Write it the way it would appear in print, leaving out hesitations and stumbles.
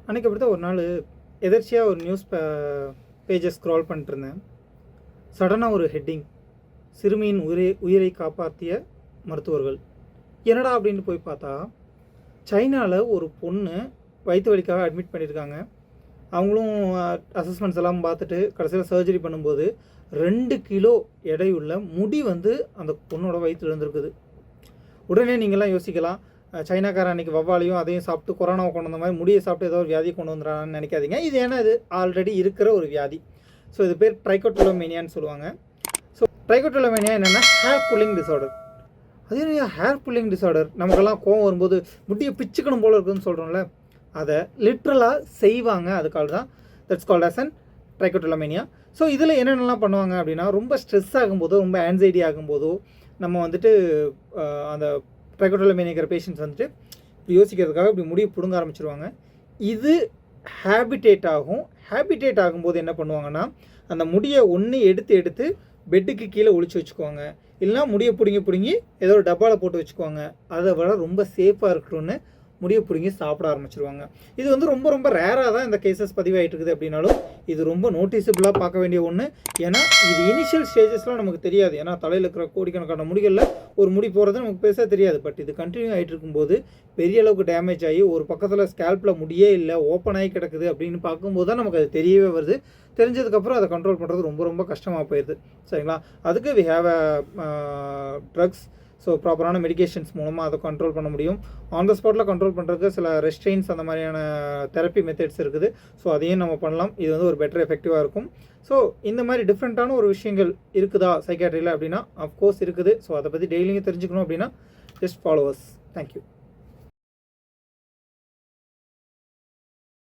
அன்றைக்கி அப்படி தான் ஒரு நாள் எதர்ச்சியாக ஒரு நியூஸ் பேஜை ஸ்க்ரால் பண்ணிட்டுருந்தேன். சடனாக ஒரு ஹெட்டிங், சிறுமியின் உயிரை காப்பாற்றிய மருத்துவர்கள். என்னடா அப்படின்னு போய் பார்த்தா, சைனாவில் ஒரு பொண்ணு வயிற்று வலிக்காக அட்மிட் பண்ணியிருக்காங்க. அவங்களும் அசஸ்மெண்ட்ஸ் எல்லாம் பார்த்துட்டு கடைசியில் சர்ஜரி பண்ணும்போது 2 கிலோ எடையுள்ள முடி அந்த பொண்ணோட வயிற்றில் இருந்திருக்குது. உடனே நீங்கள்லாம் யோசிக்கலாம், சைனாக்காரன் அன்றைக்கி வவ்வாலையும் அதையும் சாப்பிட்டு கொரோனாவை கொண்டு வந்த மாதிரி முடியை சாப்பிட்டு ஏதோ ஒரு வியாதியை கொண்டு வந்துடுறான்னு நினைக்காதீங்க. இது ஏன்னா இது ஆல்ரெடி இருக்கிற ஒரு வியாதி. ஸோ இது பேர் ட்ரைகோட்டிலோமேனியான்னு சொல்லுவாங்க. ஸோ ட்ரைகோட்டிலோமேனியா என்னென்னா ஹேர் புல்லிங் டிஸார்டர். அது என்ன ஹேர் புல்லிங் டிஸார்டர்? நமக்கெல்லாம் கோவம் வரும்போது முடியை பிச்சுக்கணும் போல் இருக்குதுன்னு சொல்கிறோம்ல, அதை லிட்ரலாக செய்வாங்க. அதுக்காக தான் that's called as an trichotillomania. So இதில் என்னென்னலாம் பண்ணுவாங்க அப்படின்னா, ரொம்ப ஸ்ட்ரெஸ் ஆகும்போதோ ரொம்ப ஆன்சைட்டி ஆகும்போதோ நம்ம அந்த ட்ரைகோட்டிலோமேனியா பேஷண்ட்ஸ் யோசிக்கிறதுக்காக இப்படி முடியை பிடுங்க ஆரம்பிச்சிருவாங்க. இது ஹேபிடேட் ஆகும். ஹேபிடேட் ஆகும்போது என்ன பண்ணுவாங்கன்னா, அந்த முடியை எடுத்து பெட்டுக்கு கீழே ஒளிச்சு வச்சுக்குவாங்க. இல்லைனா முடியை பிடுங்கி ஏதோ ஒரு டப்பாவில் போட்டு வச்சுக்குவாங்க. அதை விட ரொம்ப சேஃபாக இருக்கணும்னு முடியை பிடுங்கி சாப்பிட ஆரம்பிச்சிருவாங்க. இது ரொம்ப ரொம்ப ரேராக தான் இந்த கேசஸ் பதிவாகிட்டு இருக்குது. அப்படின்னாலும் இது ரொம்ப நோட்டீஸபிளாக பார்க்க வேண்டிய ஒன்று. ஏன்னா இது இனிஷியல் ஸ்டேஜஸ்லாம் நமக்கு தெரியாது. ஏன்னா தலையில் இருக்கிற கோடிக்கணக்கான முடிகளில் ஒரு முடி போகிறது நமக்கு பெருசாக தெரியாது. பட் இது கண்டினியூ ஆகிட்டு இருக்கும்போது பெரிய அளவுக்கு டேமேஜ் ஆகி ஒரு பக்கத்தில் ஸ்கேல்பில் முடியே இல்லை, ஓப்பன் ஆகி கிடக்குது அப்படின்னு பார்க்கும்போது தான் நமக்கு அது தெரியவே வருது. தெரிஞ்சதுக்கப்புறம் அதை கண்ட்ரோல் பண்ணுறது ரொம்ப ரொம்ப கஷ்டமாக போயிடுது. சரிங்களா? அதுக்கு வி ஹேவ் ட்ரக்ஸ். ஸோ ப்ராப்பரான மெடிகேஷன்ஸ் மூலமாக அதை கண்ட்ரோல் பண்ண முடியும். ஆன் த ஸ்பாட்டில் கண்ட்ரோல் பண்ணுறதுக்கு சில ரெஸ்ட்ரெயின்ஸ் அந்த மாதிரியான தெரப்பி மெத்தட்ஸ் இருக்குது. ஸோ அதையும் நம்ம பண்ணலாம். இது ஒரு பெட்டர் எஃபெக்டிவாக இருக்கும். ஸோ இந்த மாதிரி டிஃப்ரெண்ட்டான ஒரு விஷயங்கள் இருக்குதா சைக்காட்ரியில் அப்படின்னா அஃப்கோர்ஸ் இருக்குது. ஸோ அதை பற்றி டெய்லியும் தெரிஞ்சுக்கணும் அப்படின்னா ஜஸ்ட் ஃபாலோவர்ஸ். தேங்க்யூ.